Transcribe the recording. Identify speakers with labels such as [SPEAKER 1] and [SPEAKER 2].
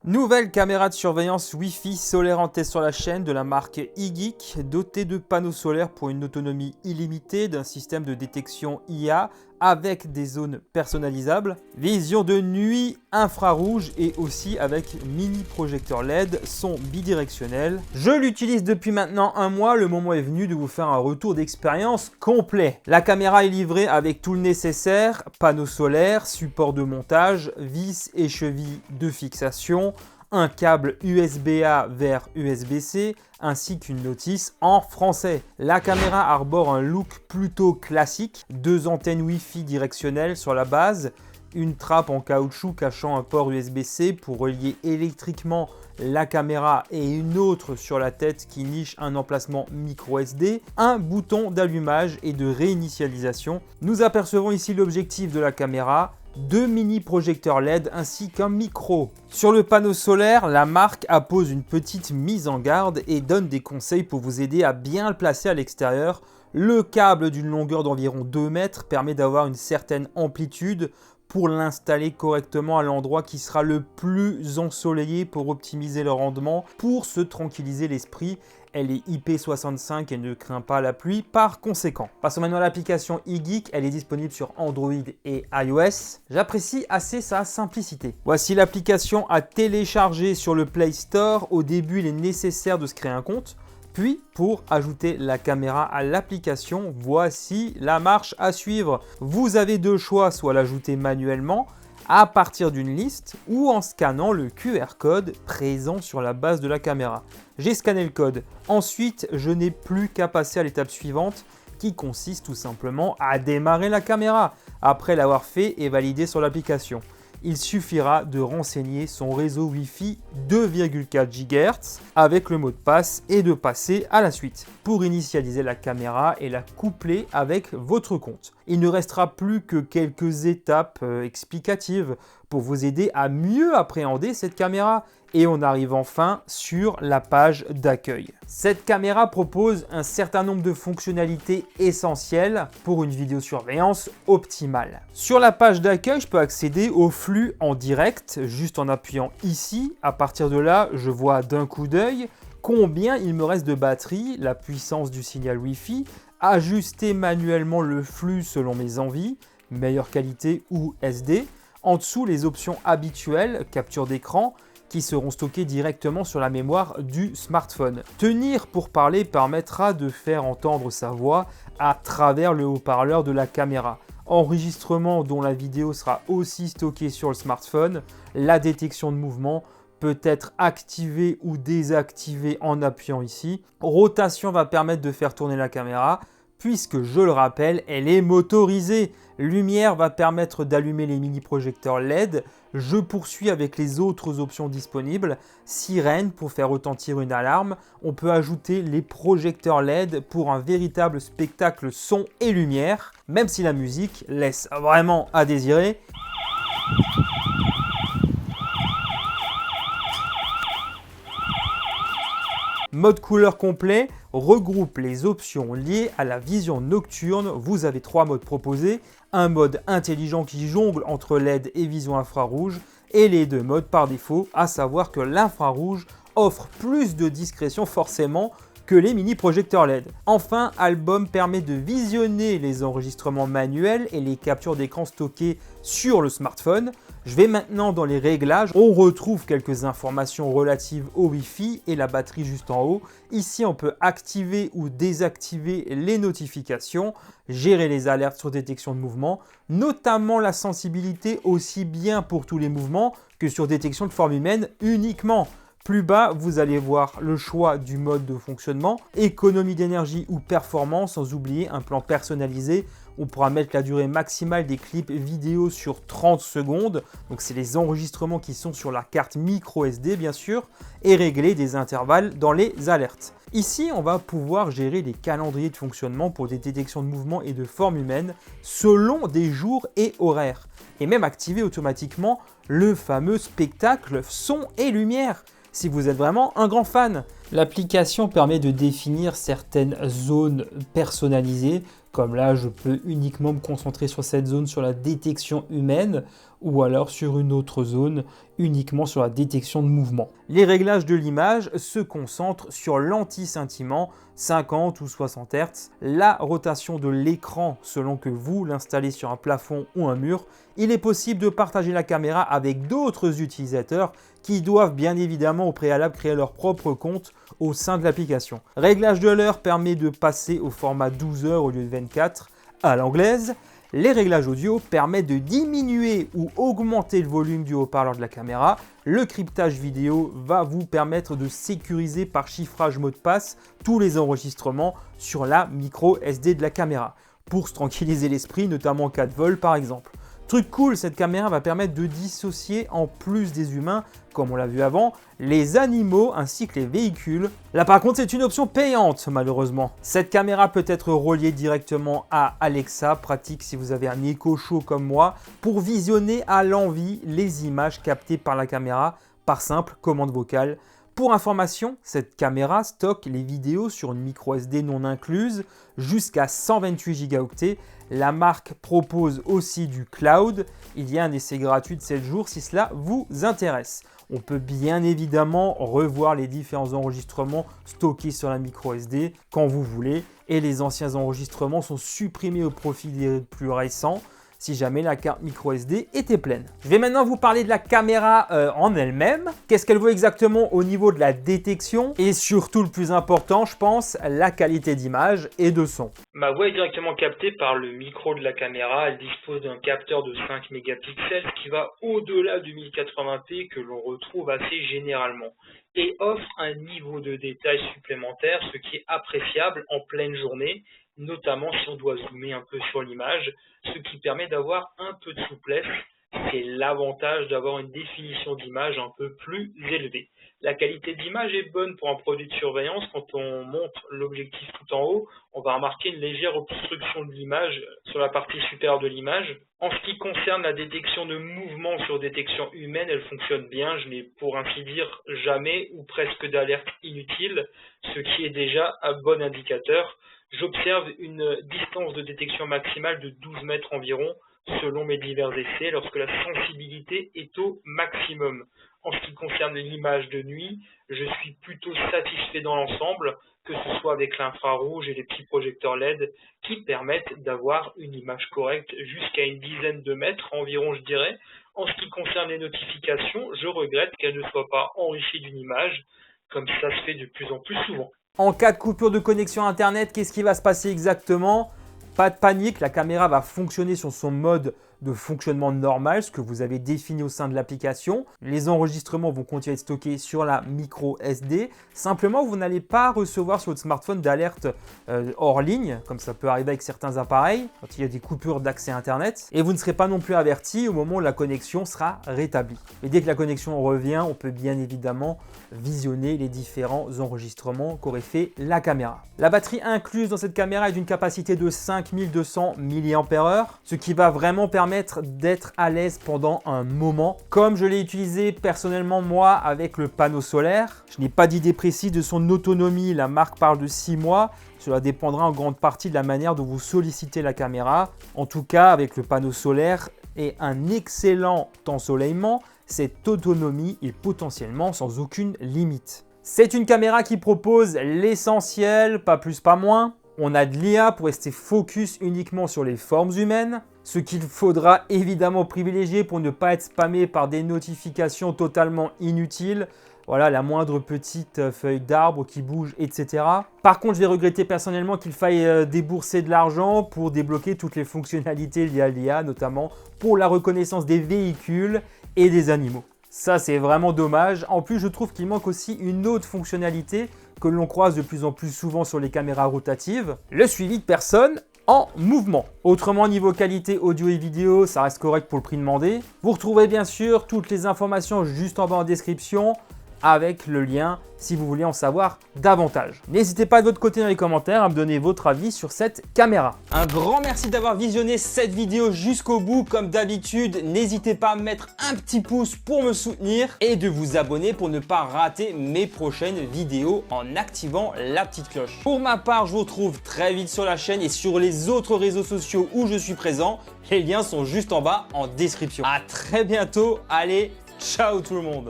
[SPEAKER 1] Nouvelle caméra de surveillance Wi-Fi solaire en test sur la chaîne de la marque iGeek, dotée de panneaux solaires pour une autonomie illimitée, d'un système de détection IA avec des zones personnalisables, vision de nuit infrarouge et aussi avec mini projecteur LED, son bidirectionnel. Je l'utilise depuis maintenant un mois, le moment est venu de vous faire un retour d'expérience complet. La caméra est livrée avec tout le nécessaire, panneaux solaires, support de montage, vis et chevilles de fixation, un câble USB-A vers USB-C ainsi qu'une notice en français. La caméra arbore un look plutôt classique, deux antennes Wi-Fi directionnelles sur la base, une trappe en caoutchouc cachant un port USB-C pour relier électriquement la caméra et une autre sur la tête qui niche un emplacement micro SD, un bouton d'allumage et de réinitialisation. Nous apercevons ici l'objectif de la caméra, deux mini projecteurs LED ainsi qu'un micro. Sur le panneau solaire, la marque appose une petite mise en garde et donne des conseils pour vous aider à bien le placer à l'extérieur. Le câble d'une longueur d'environ 2 mètres permet d'avoir une certaine amplitude pour l'installer correctement à l'endroit qui sera le plus ensoleillé pour optimiser le rendement, pour se tranquilliser l'esprit. Elle est IP65 et ne craint pas la pluie par conséquent. Passons maintenant à l'application iGeek, elle est disponible sur Android et iOS. J'apprécie assez sa simplicité. Voici l'application à télécharger sur le Play Store. Au début, il est nécessaire de se créer un compte. Puis, pour ajouter la caméra à l'application, voici la marche à suivre. Vous avez deux choix, soit l'ajouter manuellement à partir d'une liste ou en scannant le QR code présent sur la base de la caméra. J'ai scanné le code. Ensuite, je n'ai plus qu'à passer à l'étape suivante qui consiste tout simplement à démarrer la caméra après l'avoir fait et validé sur l'application. Il suffira de renseigner son réseau Wi-Fi 2,4 GHz avec le mot de passe et de passer à la suite pour initialiser la caméra et la coupler avec votre compte. Il ne restera plus que quelques étapes explicatives pour vous aider à mieux appréhender cette caméra et on arrive enfin sur la page d'accueil. Cette caméra propose un certain nombre de fonctionnalités essentielles pour une vidéosurveillance optimale. Sur la page d'accueil, je peux accéder au flux en direct juste en appuyant ici. À partir de là, je vois d'un coup d'œil combien il me reste de batterie, la puissance du signal Wi-Fi, ajuster manuellement le flux selon mes envies, meilleure qualité ou SD. En dessous, les options habituelles, capture d'écran, qui seront stockées directement sur la mémoire du smartphone. Tenir pour parler permettra de faire entendre sa voix à travers le haut-parleur de la caméra. Enregistrement dont la vidéo sera aussi stockée sur le smartphone. La détection de mouvement peut être activée ou désactivée en appuyant ici. Rotation va permettre de faire tourner la caméra puisque, je le rappelle, elle est motorisée. Lumière va permettre d'allumer les mini-projecteurs LED. Je poursuis avec les autres options disponibles. Sirène pour faire retentir une alarme. On peut ajouter les projecteurs LED pour un véritable spectacle son et lumière, même si la musique laisse vraiment à désirer. Mode couleur complet regroupe les options liées à la vision nocturne. Vous avez 3 modes proposés. Un mode intelligent qui jongle entre LED et vision infrarouge et les 2 modes par défaut, à savoir que l'infrarouge offre plus de discrétion forcément que les mini projecteurs LED. Enfin, Album permet de visionner les enregistrements manuels et les captures d'écran stockées sur le smartphone. Je vais maintenant dans les réglages. On retrouve quelques informations relatives au Wi-Fi et la batterie juste en haut. Ici, on peut activer ou désactiver les notifications, gérer les alertes sur détection de mouvement, notamment la sensibilité aussi bien pour tous les mouvements que sur détection de forme humaine uniquement. Plus bas, vous allez voir le choix du mode de fonctionnement, économie d'énergie ou performance, sans oublier un plan personnalisé. On pourra mettre la durée maximale des clips vidéo sur 30 secondes. Donc c'est les enregistrements qui sont sur la carte micro SD bien sûr, et régler des intervalles dans les alertes. Ici, on va pouvoir gérer les calendriers de fonctionnement pour des détections de mouvement et de forme humaine selon des jours et horaires. Et même activer automatiquement le fameux spectacle son et lumière, si vous êtes vraiment un grand fan. L'application permet de définir certaines zones personnalisées, comme là je peux uniquement me concentrer sur cette zone sur la détection humaine ou alors sur une autre zone uniquement sur la détection de mouvement. Les réglages de l'image se concentrent sur l'anti-scintillement 50 ou 60 Hz, la rotation de l'écran selon que vous l'installez sur un plafond ou un mur. Il est possible de partager la caméra avec d'autres utilisateurs qui doivent bien évidemment au préalable créer leur propre compte au sein de l'application. Réglage de l'heure permet de passer au format 12 heures au lieu de 24 à l'anglaise. Les réglages audio permettent de diminuer ou augmenter le volume du haut-parleur de la caméra. Le cryptage vidéo va vous permettre de sécuriser par chiffrage mot de passe tous les enregistrements sur la micro SD de la caméra pour se tranquilliser l'esprit, notamment en cas de vol par exemple. Truc cool, cette caméra va permettre de dissocier en plus des humains, comme on l'a vu avant, les animaux ainsi que les véhicules. Là par contre c'est une option payante malheureusement. Cette caméra peut être reliée directement à Alexa, pratique si vous avez un Echo Show comme moi, pour visionner à l'envie les images captées par la caméra par simple commande vocale. Pour information, cette caméra stocke les vidéos sur une micro SD non incluse jusqu'à 128 Go. La marque propose aussi du cloud. Il y a un essai gratuit de 7 jours si cela vous intéresse. On peut bien évidemment revoir les différents enregistrements stockés sur la micro SD quand vous voulez et les anciens enregistrements sont supprimés au profit des plus récents si jamais la carte micro SD était pleine. Je vais maintenant vous parler de la caméra en elle-même. Qu'est-ce qu'elle vaut exactement au niveau de la détection et surtout le plus important, je pense, la qualité d'image et de son.
[SPEAKER 2] Ma voix est directement captée par le micro de la caméra. Elle dispose d'un capteur de 5 mégapixels qui va au-delà du 1080p que l'on retrouve assez généralement et offre un niveau de détail supplémentaire, ce qui est appréciable en pleine journée, notamment si on doit zoomer un peu sur l'image, ce qui permet d'avoir un peu de souplesse. C'est l'avantage d'avoir une définition d'image un peu plus élevée. La qualité d'image est bonne pour un produit de surveillance. Quand on monte l'objectif tout en haut, on va remarquer une légère obstruction de l'image sur la partie supérieure de l'image. En ce qui concerne la détection de mouvement sur détection humaine, elle fonctionne bien. Je n'ai pour ainsi dire jamais ou presque d'alerte inutile, ce qui est déjà un bon indicateur. J'observe une distance de détection maximale de 12 mètres environ selon mes divers essais lorsque la sensibilité est au maximum. En ce qui concerne l'image de nuit, je suis plutôt satisfait dans l'ensemble, que ce soit avec l'infrarouge et les petits projecteurs LED qui permettent d'avoir une image correcte jusqu'à une dizaine de mètres environ, je dirais. En ce qui concerne les notifications, je regrette qu'elles ne soient pas enrichies d'une image, comme ça se fait de plus en plus souvent.
[SPEAKER 1] En cas de coupure de connexion Internet, qu'est-ce qui va se passer exactement? Pas de panique, la caméra va fonctionner sur son mode de fonctionnement normal, ce que vous avez défini au sein de l'application. Les enregistrements vont continuer à être stockés sur la micro SD. Simplement, vous n'allez pas recevoir sur votre smartphone d'alerte hors ligne, comme ça peut arriver avec certains appareils, quand il y a des coupures d'accès Internet. Et vous ne serez pas non plus averti au moment où la connexion sera rétablie. Et dès que la connexion revient, on peut bien évidemment visionner les différents enregistrements qu'aurait fait la caméra. La batterie incluse dans cette caméra est d'une capacité de 5200 mAh, ce qui va vraiment permettre d'être à l'aise pendant un moment. Comme je l'ai utilisé personnellement moi avec le panneau solaire, je n'ai pas d'idée précise de son autonomie, la marque parle de 6 mois, cela dépendra en grande partie de la manière dont vous sollicitez la caméra. En tout cas, avec le panneau solaire et un excellent ensoleillement, cette autonomie est potentiellement sans aucune limite. C'est une caméra qui propose l'essentiel, pas plus pas moins. On a de l'IA pour rester focus uniquement sur les formes humaines, ce qu'il faudra évidemment privilégier pour ne pas être spammé par des notifications totalement inutiles. Voilà, la moindre petite feuille d'arbre qui bouge, etc. Par contre, je vais regretter personnellement qu'il faille débourser de l'argent pour débloquer toutes les fonctionnalités liées à l'IA, notamment pour la reconnaissance des véhicules et des animaux. Ça, c'est vraiment dommage. En plus, je trouve qu'il manque aussi une autre fonctionnalité que l'on croise de plus en plus souvent sur les caméras rotatives, le suivi de personnes en mouvement. Autrement, niveau qualité audio et vidéo, ça reste correct pour le prix demandé. Vous retrouvez bien sûr toutes les informations juste en bas en description. avec le lien si vous voulez en savoir davantage. N'hésitez pas de votre côté dans les commentaires à me donner votre avis sur cette caméra. Un grand merci d'avoir visionné cette vidéo jusqu'au bout. Comme d'habitude, n'hésitez pas à mettre un petit pouce pour me soutenir et de vous abonner pour ne pas rater mes prochaines vidéos en activant la petite cloche. Pour ma part, je vous retrouve très vite sur la chaîne et sur les autres réseaux sociaux où je suis présent. Les liens sont juste en bas en description. À très bientôt. Allez, ciao tout le monde.